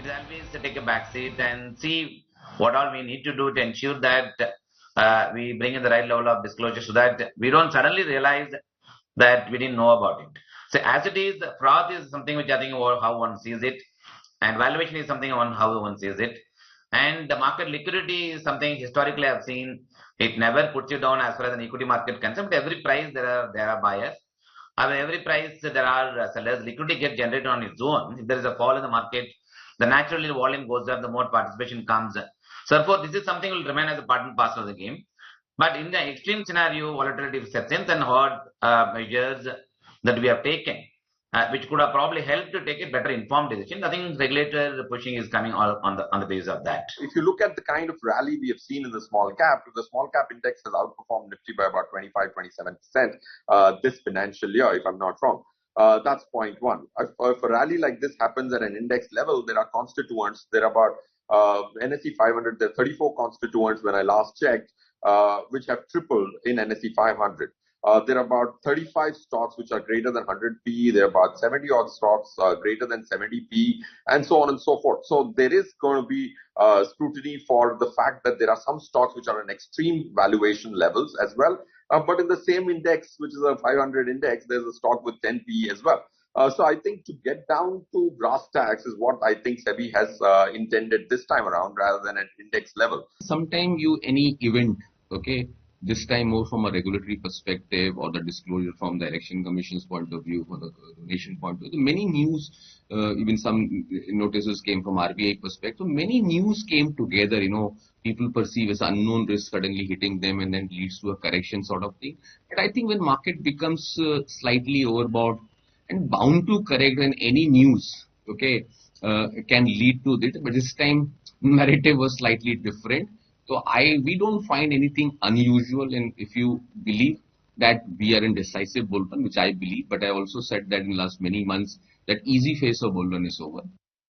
it is always to take a back seat and see what all we need to do to ensure that we bring in the right level of disclosure so that we don't suddenly realize that we didn't know about it. So as it is, fraud is something which I think about how one sees it, and valuation is something on how one sees it, and the market liquidity is something historically I've seen it never puts you down as far as an equity market concerned. But every price there are buyers. At every price there are sellers. Liquidity gets generated on its own. If there is a fall in the market, the naturally the volume goes up, the more participation comes. So therefore, this is something will remain as a part and parcel of the game. But in the extreme scenario, volatility sets in, and hard measures that we have taken, which could have probably helped to take a better informed decision. I think regulator pushing is coming on the basis of that. If you look at the kind of rally we have seen in the small cap, the small cap index has outperformed Nifty by about 25-27% this financial year, if I'm not wrong. That's point one. If a rally like this happens at an index level, there are constituents. There are about NSE 500. There are 34 constituents when I last checked, which have tripled in NSE 500. There are about 35 stocks which are greater than 100 PE. There are about 70 odd stocks greater than 70 PE, and so on and so forth. So there is going to be scrutiny for the fact that there are some stocks which are in extreme valuation levels as well. But in the same index, which is a 500 index, there's a stock with 10 PE as well. So I think to get down to brass tacks is what I think SEBI has intended this time around rather than at index level. Sometime any event, okay, this time more from a regulatory perspective or the disclosure from the Election Commission's point of view, from the nation point of view. Many news, even some notices came from RBI perspective. Many news came together, people perceive as unknown risk suddenly hitting them and then leads to a correction sort of thing. But I think when market becomes slightly overbought and bound to correct when any news, okay, can lead to it. But this time narrative was slightly different. So we don't find anything unusual, and if you believe that we are in decisive bull run, which I believe, but I also said that in the last many months that easy phase of bull run is over.